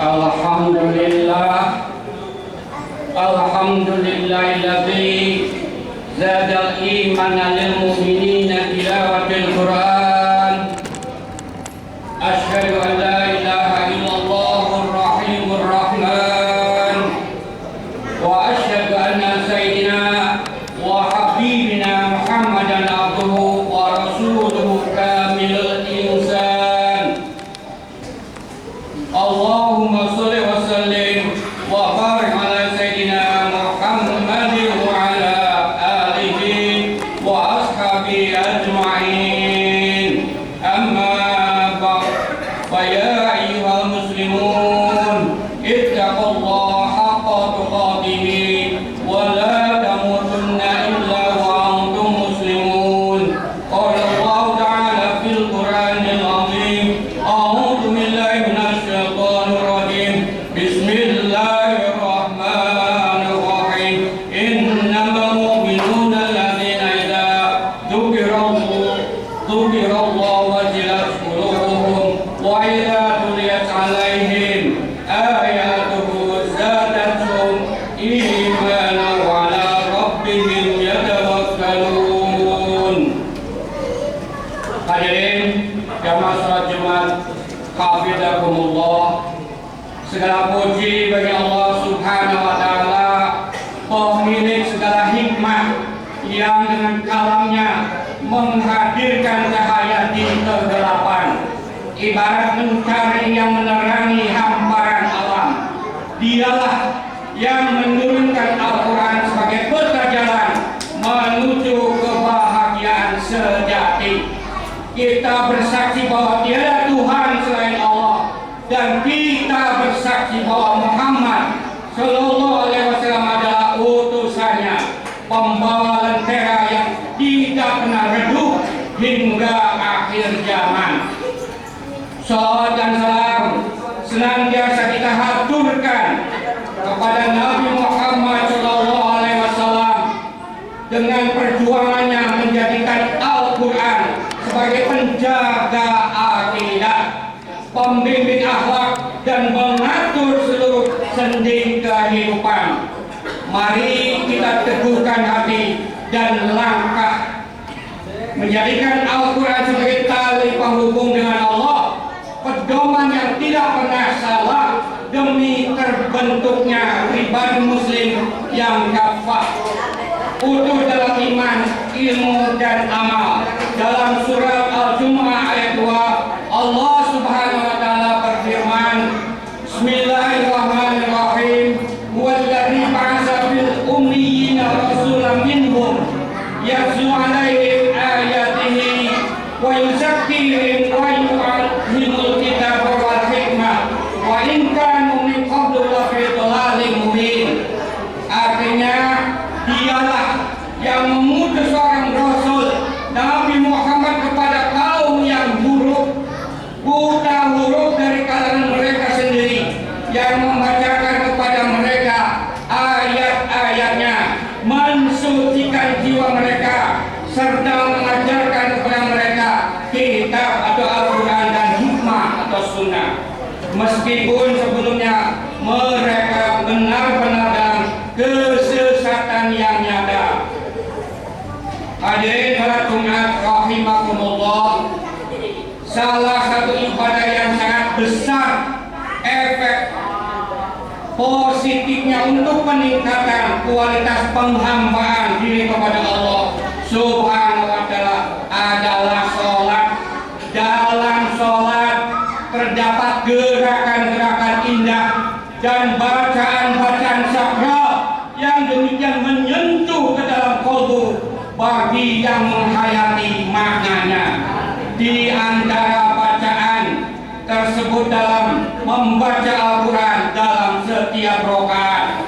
Alhamdulillah, alhamdulillahilladzi zadal imana lil mu'minina tilawatil Qur'an. Asyhadu an la ilaha illallahur rahimur rahman wa asyhadu anna sayyidina wa habibina Muhammadan abduhu wa rasuluhu kamilul insan. Allahumma sholli wa sallim wa barik ala sayyidina Muhammadin wa ala alihi wa ashabihi ajma'in. Amma ba'd, fa ya ayyuhal muslimun ittaqullaha haqqa tuqatih wa la tamutunna illa wa antum muslimun. Qala Allah ta'ala fil Qur'anil azim. A'udzu billahi minasy syaithanir rajim. Bismillahirrahmanirrahim. Innamal mu'minuna alladzina idza dzukirallahu wajilat qulubuhum wa idza tuliyat 'alaihim ayatuhu zadatuhum imanan wa 'ala rabbihim yatawakkalun. Hadirin jamaah salat Jumat, hafizakumullah. Segala puji bagi Allah Subhanahu wa taala, pemilik segala hikmah yang dengan kalamnya menghadirkan cahaya di kegelapan, ibarat mencari yang menerangi hamparan alam. Dialah yang menurunkan Al-Quran sebagai peta jalan menuju kebahagiaan sejati. Kita bersaksi bahwa tiada Tuhan selain Allah, dan kita bersaksi bahwa Muhammad Sallallahu Alaihi Wasallam adalah utusannya, pembawa lentera yang tidak pernah redup hingga akhir zaman. Salawat dan salam senantiasa kita haturkan kepada Nabi Muhammad Sallallahu Alaihi Wasallam dengan perjuangannya menjadikan Al-Quran sebagai penjaga akidah, pembimbing akhlak, dan mengatur seluruh sendi kehidupan. Mari kita teguhkan hati dan langkah menjadikan Al-Quran sebagai tali penghubung dengan Allah, pedoman yang tidak pernah salah demi terbentuknya pribadi muslim yang kafah, utuh dalam iman, ilmu, dan amal. Dalam surat Al-Jumu'ah ayat 2, Allah Subhanahu wa taala berfirman, Bismillahirrahmanirrahim. Huwallazi ba'atsa fil ummiyina rasulan minhum yatlu 'alaihim ayatihi wa yuzakkihim wa yu'allimuhumul kitaba wal hikmah wa in kanu min qablu lafi dhalalin mubin. Artinya, dialah yang mengutus seorang rasul Nabi Muhammad kepada kaum yang buruk, buta huruf dari kalangan mereka sendiri, yang membacakan kepada mereka ayat-ayatnya, mensucikan jiwa mereka, serta mengajarkan kepada mereka kitab atau Al-Quran dan hikmah atau sunnah. Meskipun sebelumnya mereka benar-benar dalam kesesatan yang nyata. Hadirin salat Jumat rahimakumullah, salah satu ibadah yang sangat besar efek positifnya untuk peningkatan kualitas penghambaan diri kepada Allah Subhanahu wa taala adalah sholat. Dalam sholat terdapat gerakan-gerakan indah dan bacaan-bacaan sakral yang demikian menyentuh ke dalam qalbu bagi yang menghayati maknanya. Di antara bacaan tersebut dalam membaca Al-Quran dalam setiap rakaat,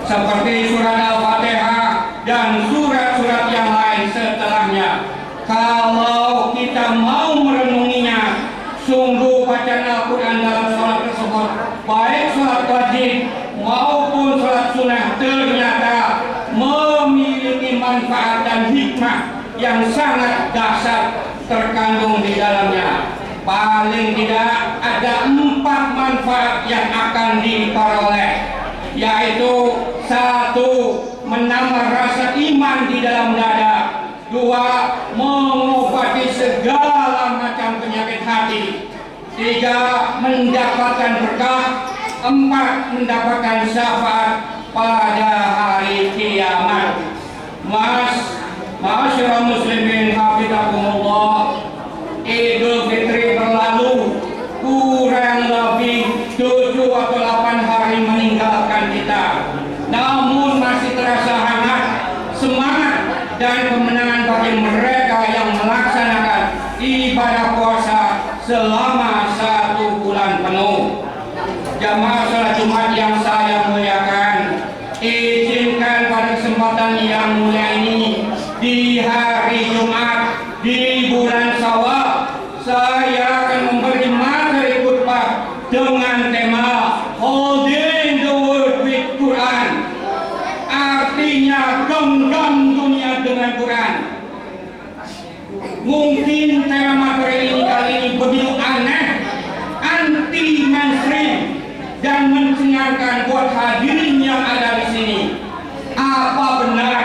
seperti surat Al-Fatihah dan surat-surat yang lain setelahnya. Kalau kita mau merenunginya, sungguh bacaan Al-Quran dalam sholat tersebut, baik sholat wajib maupun sholat sunnah, ternyata memiliki manfaat dan hikmah yang sangat dahsyat terkandung di dalamnya. Paling tidak ada 4 manfaat yang akan diperoleh, yaitu satu, menambah rasa iman di dalam dada; dua, mengobati segala macam penyakit hati; tiga, mendapatkan berkah; empat, mendapatkan syafaat pada hari kiamat. Ma'asyiral muslimin hafizakumullah, Idul Fitri berlalu, kurang lebih 7 atau 8 hari meninggalkan kita. Namun masih terasa hangat semangat dan kemenangan bagi mereka yang melaksanakan ibadah puasa selama 1 bulan penuh. Jamaah salat Jumat yang saya muliakan, izinkan pada kesempatan yang mulia ini, di hari Jumat di bulan Syawal, saya akan memberi materi khutbah dengan tema Holding the World with Quran. Artinya genggam dunia dengan Quran. Mungkin tema materi ini kali ini begitu aneh, anti mainstream, dan mencengarkan buat hadirin yang ada di sini. Apa benar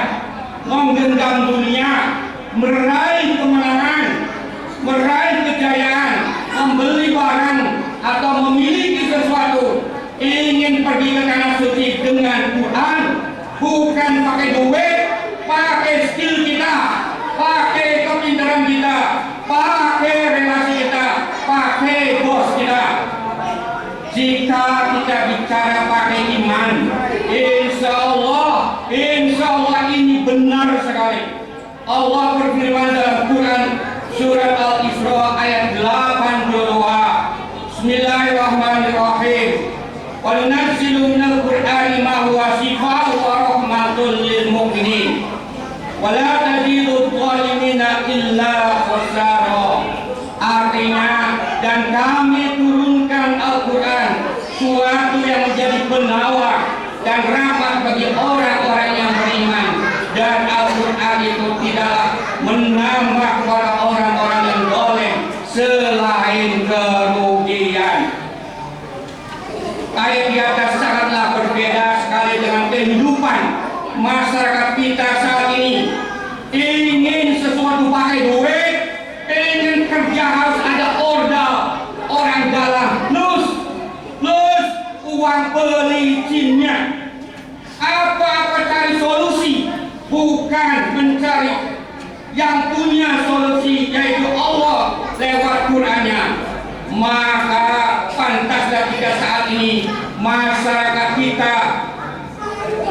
menggenggam dunia, meraih kemenangan, meraih kejayaan, membeli barang atau memiliki sesuatu, ingin pergi ke tanah suci dengan Quran, bukan pakai duit, pakai skill kita, pakai kepintaran kita, pakai relasi kita, pakai bos kita. Jika kita bicara pakai iman, insya Allah ini benar sekali. Allah berfirman dalam Quran surat Al-Isra ayat 82. Bismillahirrahmanirrahim. Wa nunazzilu minal Qur'ani ma huwa shifaa'un wa rahmatun lil mu'minin wa la tazidu adh-dhalimina illa khasara. Artinya, dan kami turunkan Al-Quran, suatu yang menjadi penawar dan rahmat bagi orang-orang yang beriman. Dan Al-Quran itu tidaklah menambah kepada orang-orang yang zalim selain kerugian. Ayat di atas sangatlah berbeda sekali dengan kehidupan masyarakat kita saat ini. Ingin sesuatu pakai duit, ingin kerja harus ada ordal, orang dalam plus uang pelicinnya. Apa-apa cari solusi, bukan mencari yang punya solusi, yaitu Allah lewat Qur'annya. Maka pantaslah jika saat ini masyarakat kita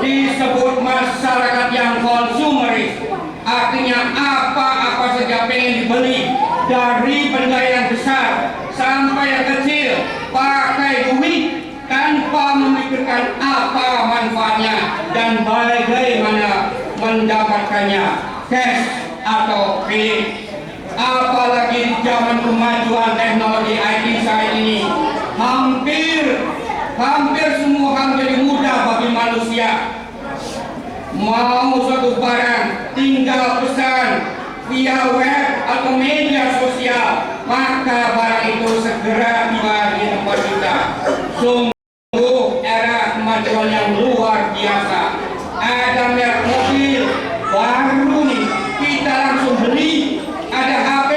disebut masyarakat yang konsumeris. Artinya apa-apa saja pengen dibeli, dari benda yang besar sampai yang kecil, pakai duit tanpa memikirkan apa manfaatnya dan bagaimana mendapatkannya, cash atau kredit. Apalagi di zaman kemajuan teknologi IT saat ini, hampir semua menjadi mudah bagi manusia. Mau suatu barang tinggal pesan via web atau media sosial, maka barang itu segera tiba di tempat kita. Sungguh era kemajuan yang luar biasa. Ada merek mobil baru nih, kita langsung beli. Ada HP,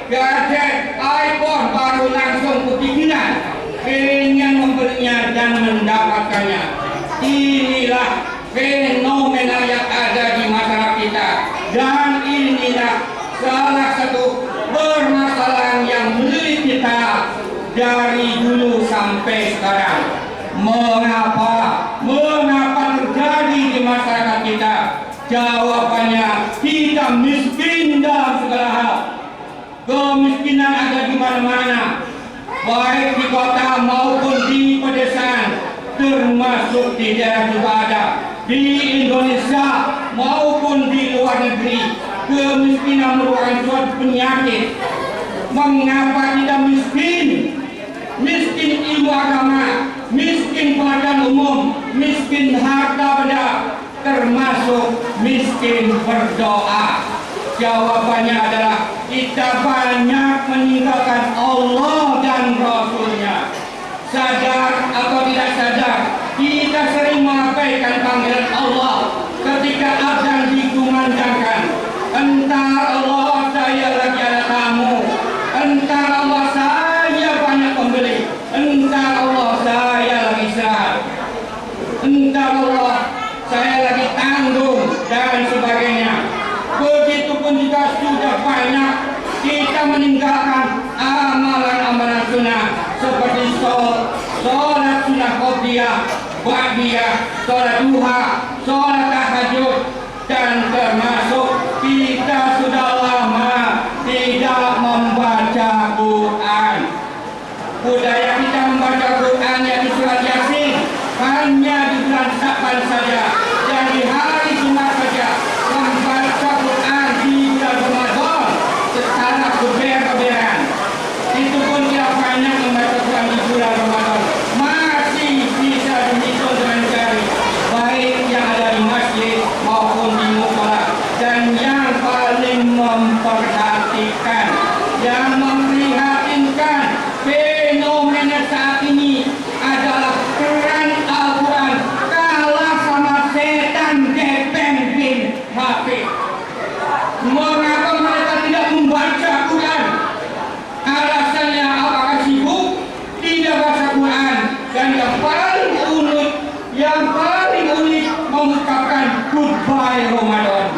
gadget, iPhone baru langsung kepikiran, ingin membelinya dan mendapatkannya. Inilah fenomena yang ada di masyarakat kita, dan inilah salah satu permasalahan yang melilit kita dari dulu sampai sekarang. Mengapa terjadi di masyarakat kita? Jawabannya, kita miskin dalam segala hal. Kemiskinan ada di mana-mana, baik di kota maupun di pedesaan, termasuk di daerah juga ada. Di Indonesia maupun di luar negeri, kemiskinan merupakan suatu penyakit. Mengapa kita miskin? Miskin ilmu agama, miskin pengetahuan umum, miskin harta benda, termasuk miskin berdoa. Jawabannya adalah kita banyak meninggalkan Allah dan Rasulnya. Sadar mendengarkan panggilan Allah ketika azan dikumandangkan. Entar Allah saya lagi ada tamu, entar Allah saya banyak pembeli, entar Allah saya lagi istirahat, entar Allah saya lagi tanggung dan sebagainya. Begitupun juga sudah banyak kita meninggalkan amalan-amalan sunnah seperti sholat sunnah qobliyah, ba'diyah, sholat duha, sholat tahajud, dan termasuk kita sudah lama tidak membaca Quran. Budaya kita membaca Quran yang di surat Yasin hanya di bulan Sya'ban saja, dan di hari Jumat saja. Membaca Quran di bulan Ramadan secara berberan. Itu pun tidak banyak membaca Quran di bulan Ramadan. Masih bisa dihitung dengan jari, baik yang ada di masjid maupun di musola. Dan yang paling memperhatikan, yang memprihatinkan fenomena saat ini adalah peran Al-Quran kalah sama setan gepeng bin Hafid. Mengapa mereka tidak membaca Quran? Alasannya apakah sibuk? Tidak baca Quran. Dan yang paling unik mengucapkan goodbye Ramadan,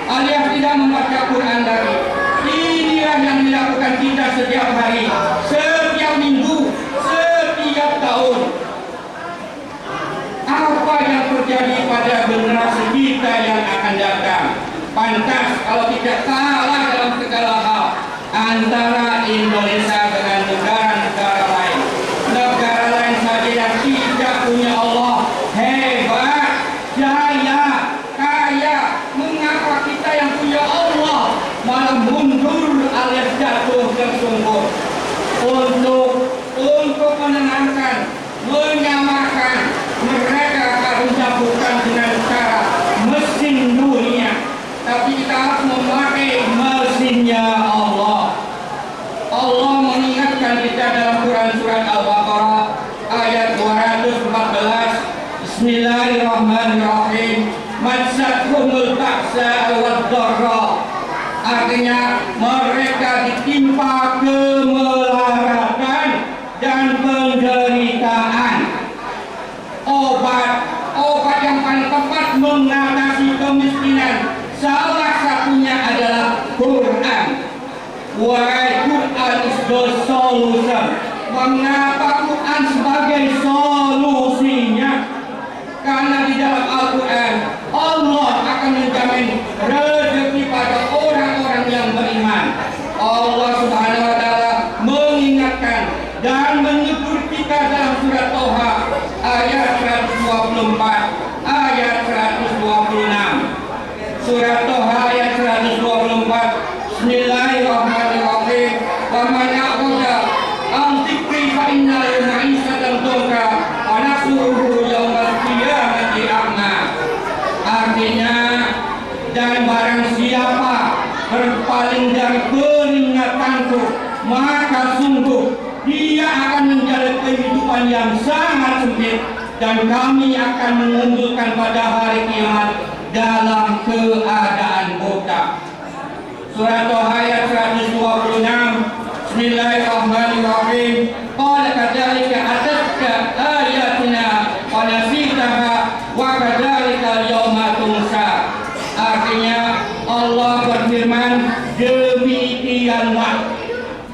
alias tidak membaca Quran lagi. Inilah yang dilakukan kita setiap hari, setiap minggu, setiap tahun. Apa yang terjadi pada generasi kita yang akan datang? Pantas kalau tidak kalah dalam segala hal antara Indonesia dengan negara-negara lain. Negara lain saja yang tidak punya Allah hebat, jaya, kaya. Mengapa kita yang punya Allah malah mundur alias jatuh tersungkur? Untuk menenangkan, menyamakan, mereka harusnya bukan dengan cara mesin dunia, tapi kita harus memakai mesinnya Allah. Allah mengingatkan kita dalam Quran surat Al-Baqarah ayat 214. Bismillahirrahmanirrahim. Matsatuhumul ba'sa wad dharra. Artinya mereka ditimpa kemelaratan dan penderitaan. Obat yang paling tepat mengatasi kemiskinan salah satunya adalah Quran. Why Quran is the solution. Mengapa Quran sebagai solusinya? Karena di dalam Al-Quran Allah akan menjamin rezeki pada orang-orang yang beriman. Allah Subhanahu wa taala mengingatkan dan menyebut kita dalam surat Toha ayat 124, ayat 126. Surat Toha ayat 124. Bismillahirrahmanirrahim. Wa man a'rada an dzikri fa inna lahu ma'isatan dhanka wa nahsyuruhu yaumal qiyamati a'ma. Artinya, dan barang siapa berpaling dari peringatanku, maka sungguh dia akan menjalani kehidupan yang sangat sempit, dan kami akan mengumpulkan pada hari kiamat dalam keadaan buta. Surat Toha ayat 126. Bismillahirrahmanirrahim. Qala kadzalika atatka ayatina wa nasitaha wa kadzalika al-yawma tunsa. Artinya Allah berfirman, demikianlah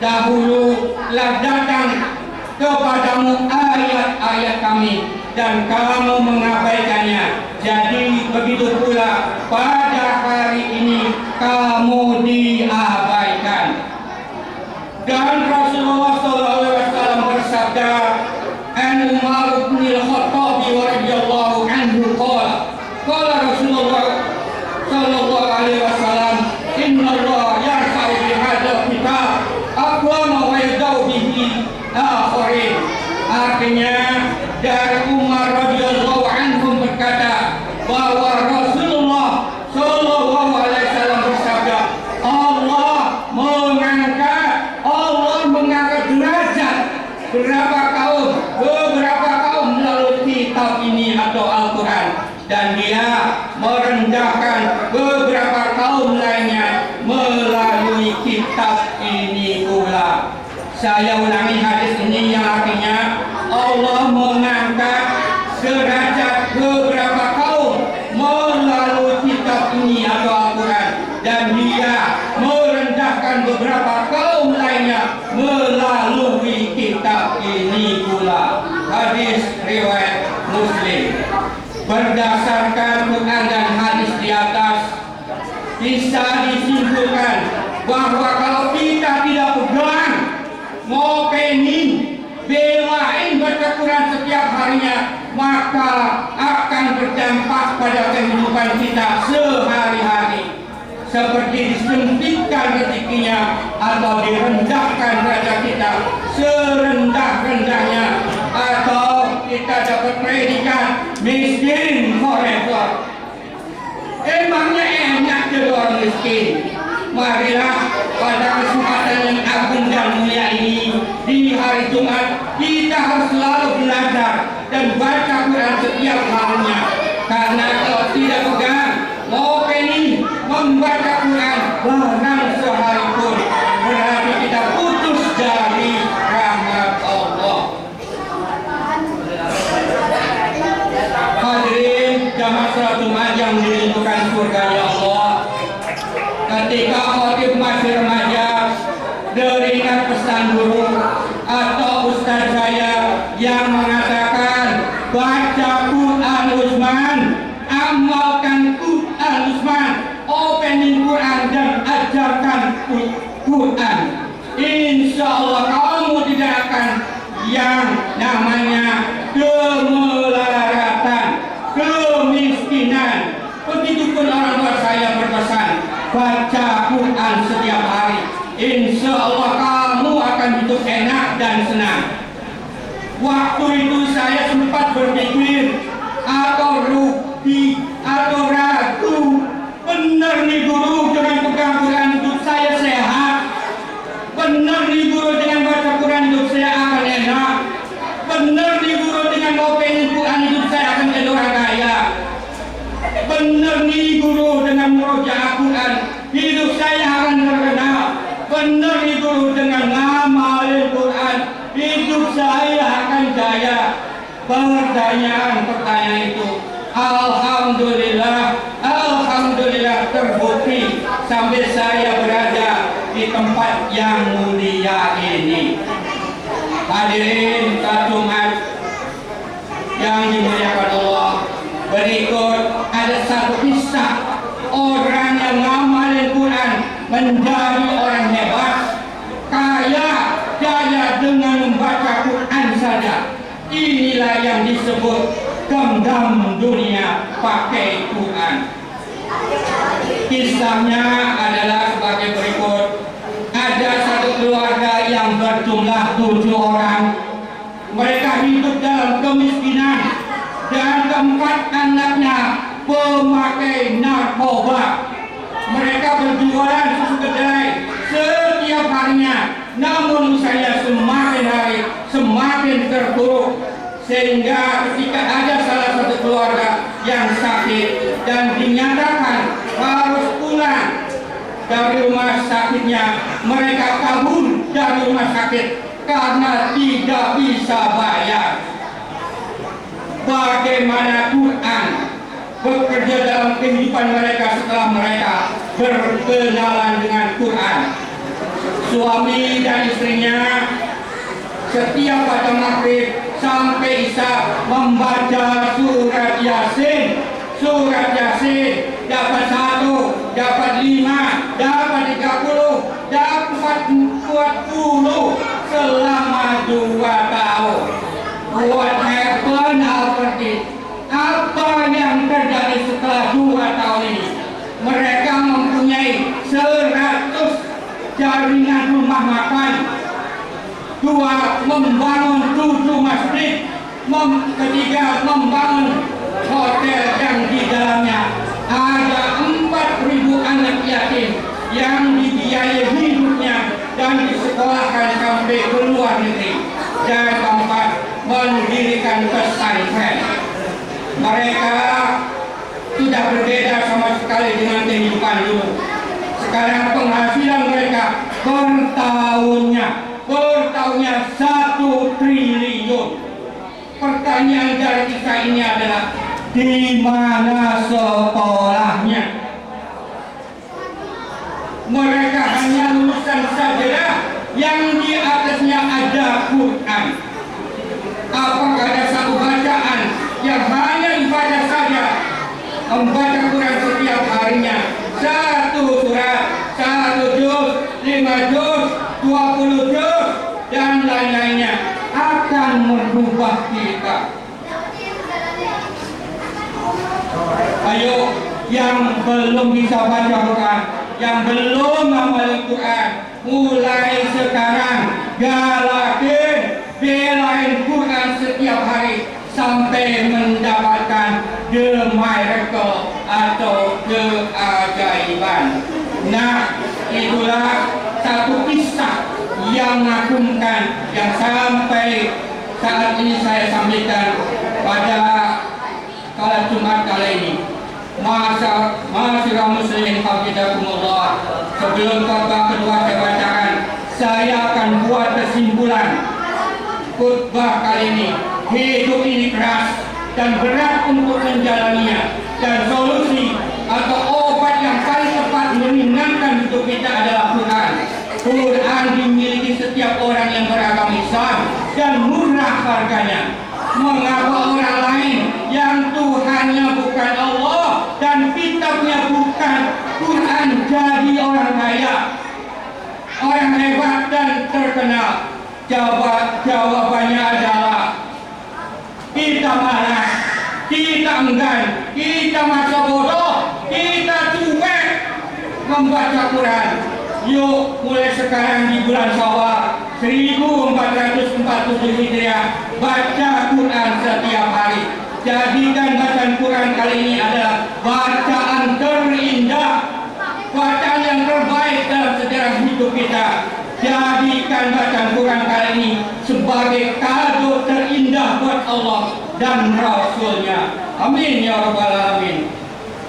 dahulu telah datang kepadamu ayat-ayat kami dan kamu mengabaikannya. Jadi begitu pula pada hari ini kamu diabaikan. Dan Rasulullah SAW bersabda, an Umar bin Al-Khattab radhiyallahu anhu qala Rasulullah sallallahu alaihi wasallam, inna Allah yarfa'u bi hadzal kitab aqwama wa yadau bihi akharin. Artinya, dari Umar radhiyallahu anhu berkata bahwa Rasulullah sallallahu alaihi wasallam bersabda, Allah mengangkat derajat beberapa kaum melalui kitab ini atau Al-Quran. dan dia merendahkan beberapa kaum lainnya melalui kitab ini pula. Saya ulangi hadis ini yang artinya Allah mengangkat derajat beberapa kaum melalui kitab ini atau Al-Quran, dan dia merendahkan beberapa kaum lainnya melalui kitab ini pula. Hadis riwayat Muslim. Berdasarkan Quran dan hadis di atas, bisa disimpulkan bahwa kalau kita tidak pegang, ngopenin, belain baca Quran setiap harinya, maka akan berdampak pada kehidupan kita sehari-hari, seperti disempitkan rezekinya atau direndahkan derajat kita serendah-rendahnya, atau kita dapat predikat miskin forever. Emangnya enak jadi orang miskin? Marilah pada kesempatan yang agung dan mulia ini, di hari Jumat, kita harus selalu belajar dan baca Quran setiap harinya. Karena kalau tidak pegang, ngopenin, membaca Quran bahkan sehari pun, berarti kita putus dari rahmat Allah. Hadirin jamaah salat Jumat yang dirindukan surga ya Allah, ketika khotib masih remaja, teringat pesan guru atau ustaz saya yang mengatakan, baca Quran Usman, amalkan Quran Usman, opening Quran dan ajarkan Quran. Insya Allah kamu tidak akan yang namanya kemelaratan, kemiskinan. Begitupun orang tua saya berpesan, baca Quran setiap hari. Insya Allah kamu akan hidup enak dan senang. Waktu itu saya sempat berpikir, atau rugi, atau ragu, benar nih guru dengan pegang Quran hidup saya sehat. Benar nih guru dengan baca Quran hidup saya akan enak. Benar nih guru dengan opening Quran hidup saya akan jadi orang kaya. Benar nih guru dengan murojaah Quran hidup saya akan terkenal. Benar nih guru dengan ngamalin Quran hidup saya akan jaya. Pertanyaan itu, alhamdulillah terbukti sampai saya berada di tempat yang mulia ini. Hadirin salat Jumat yang dimuliakan Allah, berikut ada satu kisah orang yang ngamalin Quran menjadi orang hebat, kaya jaya dengan membaca Quran saja. Inilah yang disebut genggam dunia pakai Quran. Kisahnya adalah sebagai berikut. Ada satu keluarga yang berjumlah 7 orang. Mereka hidup dalam kemiskinan dan keempat anaknya pemakai narkoba. Mereka berjualan susu kedelai setiap harinya. Namun saya semakin hari semakin terpuruk, sehingga ketika ada salah satu keluarga yang sakit dan dinyatakan harus pulang dari rumah sakitnya, mereka kabur dari rumah sakit karena tidak bisa bayar. Bagaimana Quran bekerja dalam kehidupan mereka setelah mereka berkenalan dengan Quran? Suami dan istrinya setiap pada maghrib sampai isya membaca surat Yasin. Surat Yasin dapat 1, dapat 5, dapat 30, dapat 40 selama 2 tahun. What happened after this? Apa yang terjadi setelah 2 tahun ini? Mereka mempunyai 100 jaringan rumah makan, 2 membangun 7 masjid, ketiga membangun hotel yang di dalamnya ada 4.000 anak yatim yang dibiayai hidupnya dan disekolahkan sampai ke luar negeri. Dan keempat, mendirikan pesantren. Mereka sudah berbeda sama sekali dengan kehidupan dulu. Sekarang penghasilan mereka per tahunnya 1 triliun. Pertanyaan dari kita ini adalah, di mana sekolahnya? Mereka hanya lulusan sarjana yang di atasnya ada Quran. Apakah ada satu bacaan yang hanya ibadah saja, membaca Quran setiap harinya, 1 surat, 1 juz, 5 juz, 20 juz, dan lain-lainnya akan merubah kita. Ayo, yang belum bisa baca Quran, yang belum menghafal Quran, mulai sekarang galakin, belain Quran setiap hari sampai mendapatkan the miracle atau keajaiban. Nah, itulah satu kisah yang mengagumkan yang sampai saat ini saya sampaikan pada kala Jumat kali ini. Ma'asyiral muslimin hafizakumullah. Sebelum khutbah kedua saya bacakan, saya akan buat kesimpulan khutbah kali ini. Hidup ini keras dan berat untuk menjalaninya, dan solusi atau obat yang paling tepat meringankan hidup kita adalah Quran. Quran dimiliki setiap orang yang beragama Islam dan murah harganya. Mengapa orang lain yang Tuhannya bukan Allah dan kitabnya bukan Quran jadi orang kaya, orang hebat dan terkenal? Jawabannya adalah kita malas, kita enggan, kita masa bodoh, kita cuek membaca Quran. Yuk, mulai sekarang di bulan Syawal 1447 Hijriah, baca Quran setiap hari. Jadikan bacaan Quran kali ini adalah bacaan terindah, bacaan yang terbaik dalam sejarah hidup kita. Jadikan bacaan Quran kali ini sebagai kado terindah buat Allah dan Rasulnya. Amin ya rabbal alamin.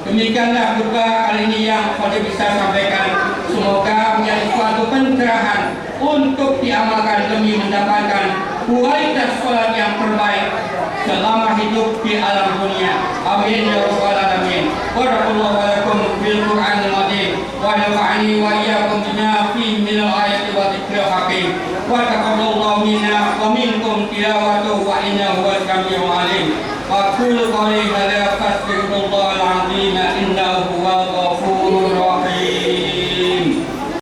Demikianlah khutbah kali ini yang saya bisa sampaikan. Semoga menjadi suatu pencerahan untuk diamalkan demi mendapatkan kualitas sholat yang terbaik selama hidup di alam dunia. Amin ya rabbal alamin. Barakallahu lakum bil Qur'anil azim wa nafa'ani wa iyyakum bima fihi minal ayati wa dzikril hakim. Wa taqabbalallahu minna wa minkum tilawatahu wa innahu huwas samiul alim. Aqulu qawli hadza fastaghfirullah